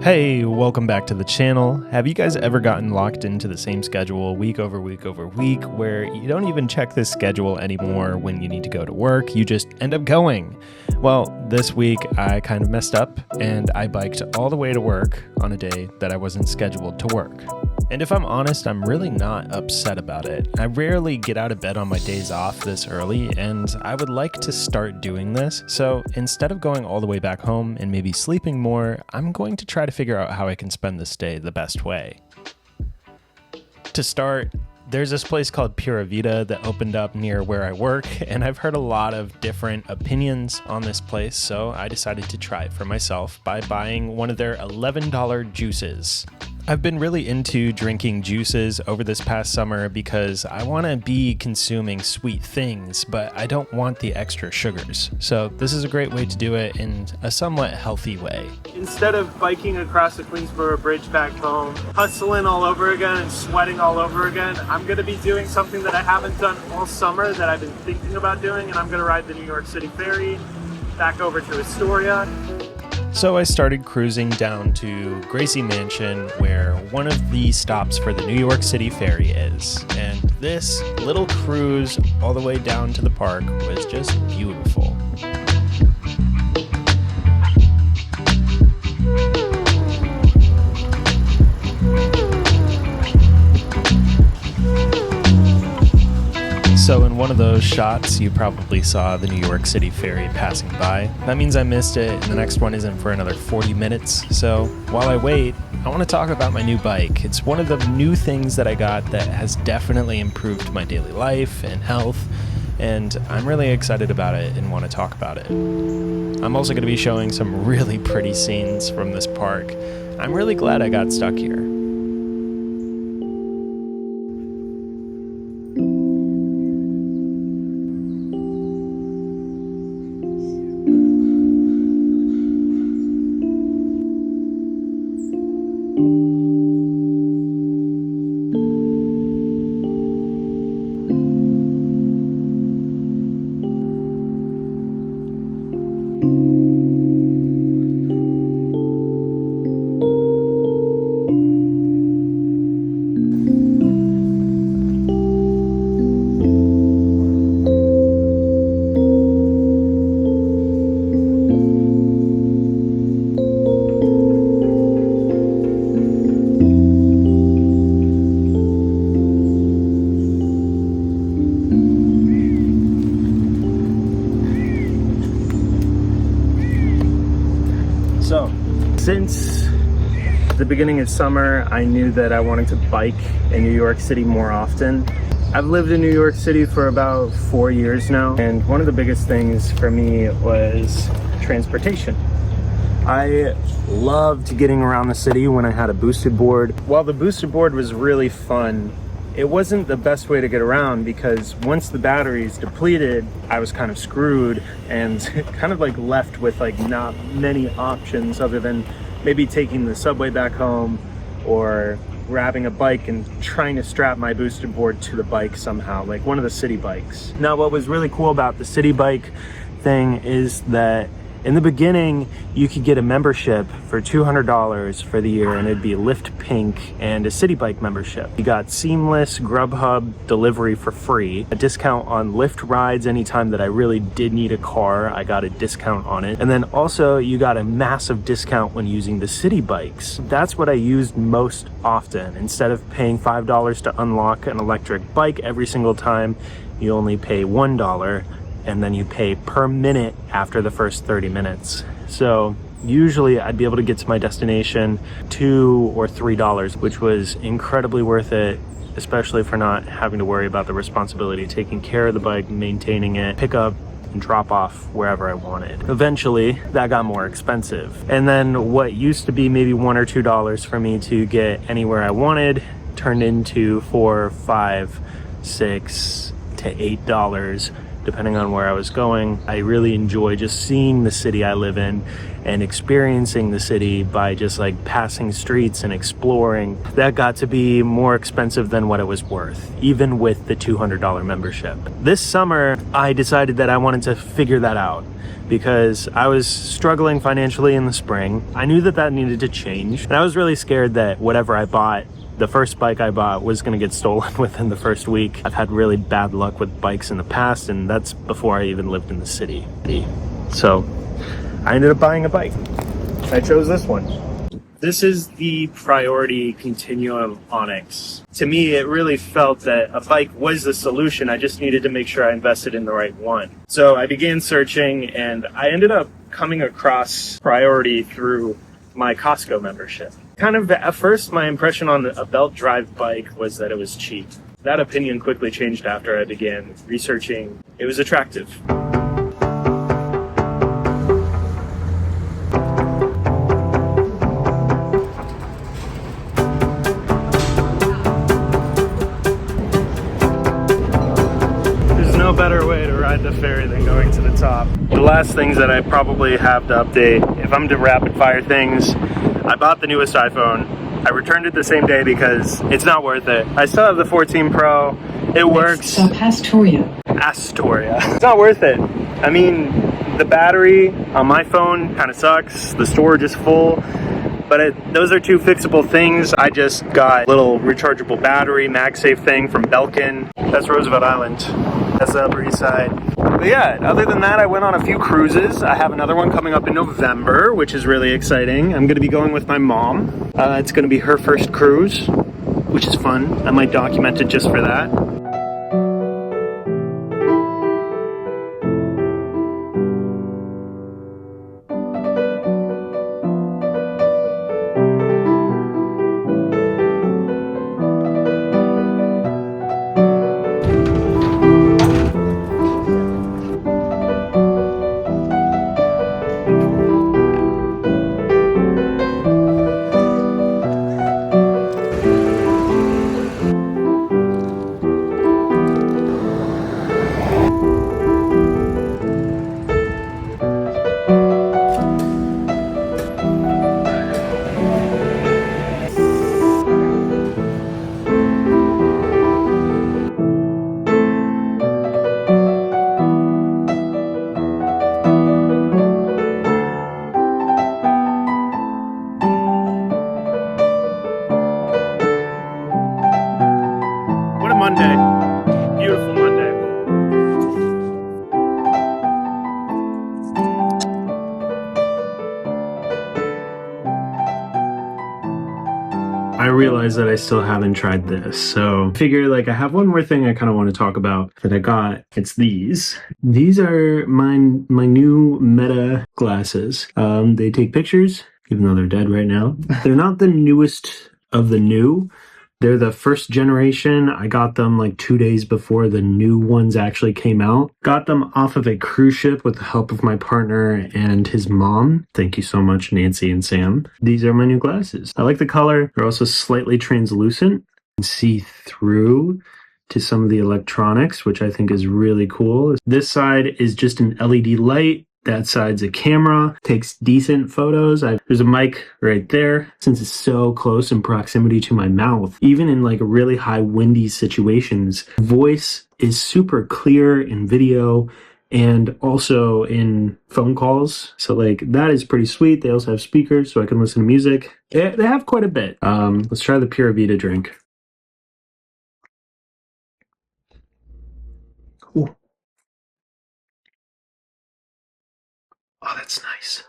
Hey, welcome back to the channel. Have you guys ever gotten locked into the same schedule week over week over week where you don't even check this schedule anymore when you need to go to work, you just end up going? Well, this week I kind of messed up and I biked all the way to work on a day that I wasn't scheduled to work. And if I'm honest, I'm really not upset about it. I rarely get out of bed on my days off this early, and I would like to start doing this. So instead of going all the way back home and maybe sleeping more, I'm going to try to figure out how I can spend this day the best way. To start, there's this place called Pura Vida that opened up near where I work, and I've heard a lot of different opinions on this place, so I decided to try it for myself by buying one of their $11 juices. I've been really into drinking juices over this past summer because I want to be consuming sweet things, but I don't want the extra sugars. So this is a great way to do it in a somewhat healthy way. Instead of biking across the Queensboro Bridge back home, hustling all over again and sweating all over again, I'm going to be doing something that I haven't done all summer that I've been thinking about doing, and I'm going to ride the New York City ferry back over to Astoria. So I started cruising down to Gracie Mansion, where one of the stops for the New York City ferry is. And this little cruise all the way down to the park was just beautiful. So in one of those shots, you probably saw the New York City ferry passing by. That means I missed it, and the next one isn't for another 40 minutes. So while I wait, I want to talk about my new bike. It's one of the new things that I got that has definitely improved my daily life and health, and I'm really excited about it and want to talk about it. I'm also going to be showing some really pretty scenes from this park. I'm really glad I got stuck here. So, since the beginning of summer, I knew that I wanted to bike in New York City more often. I've lived in New York City for about 4 years now, and one of the biggest things for me was transportation. I loved getting around the city when I had a boosted board. While the boosted board was really fun, it wasn't the best way to get around because once the batteries depleted, I was kind of screwed and kind of like left with like not many options other than maybe taking the subway back home or grabbing a bike and trying to strap my boosted board to the bike somehow, like one of the city bikes. Now, what was really cool about the city bike thing is that in the beginning, you could get a membership for $200 for the year, and it'd be Lyft Pink and a City Bike membership. You got seamless Grubhub delivery for free, a discount on Lyft rides anytime that I really did need a car, I got a discount on it. And then also you got a massive discount when using the City Bikes. That's what I used most often. Instead of paying $5 to unlock an electric bike every single time, you only pay $1. And then you pay per minute after the first 30 minutes. So usually I'd be able to get to my destination $2 or $3, which was incredibly worth it, especially for not having to worry about the responsibility of taking care of the bike, maintaining it, pick up and drop off wherever I wanted. Eventually that got more expensive. And then what used to be maybe $1 or $2 for me to get anywhere I wanted turned into $4, $5, $6 to $8 depending on where I was going. I really enjoy just seeing the city I live in and experiencing the city by just like passing streets and exploring. That got to be more expensive than what it was worth, even with the $200 membership. This summer, I decided that I wanted to figure that out because I was struggling financially in the spring. I knew that that needed to change, and I was really scared that whatever I bought, the first bike I bought, was gonna get stolen within the first week. I've had really bad luck with bikes in the past, and that's before I even lived in the city. So I ended up buying a bike. I chose this one. This is the Priority Continuum Onyx. To me, it really felt that a bike was the solution. I just needed to make sure I invested in the right one. So I began searching, and I ended up coming across Priority through my Costco membership. Kind of at first, my impression on a belt drive bike was that it was cheap. That opinion quickly changed after I began researching. It was attractive. No better way to ride the ferry than going to the top. The last things that I probably have to update, if I'm to rapid fire things, I bought the newest iPhone. I returned it the same day because it's not worth it. I still have the 14 Pro. It works. Stop Astoria. Astoria. It's not worth it. I mean, the battery on my phone kind of sucks. The storage is full. But those are two fixable things. I just got a little rechargeable battery, MagSafe thing from Belkin. That's Roosevelt Island. That's the Upper East Side. But yeah, other than that, I went on a few cruises. I have another one coming up in November, which is really exciting. I'm gonna be going with my mom. It's gonna be her first cruise, which is fun. I might document it just for that. What a Monday. Beautiful Monday. I realize that I still haven't tried this, so I figure like I have one more thing I kind of want to talk about that I got. It's these. These are my new Meta glasses. They take pictures, even though they're dead right now. They're not the newest of the new. They're the first generation. I got them like 2 days before the new ones actually came out. Got them off of a cruise ship with the help of my partner and his mom. Thank you so much, Nancy and Sam. These are my new glasses. I like the color. They're also slightly translucent. You can see through to some of the electronics, which I think is really cool. This side is just an LED light. That side's a camera, takes decent photos. There's a mic right there. Since it's so close in proximity to my mouth, even in like really high windy situations, voice is super clear in video and also in phone calls. So like that is pretty sweet. They also have speakers so I can listen to music. They have quite a bit. Let's try the Pura Vida drink. Ooh. Oh, that's nice.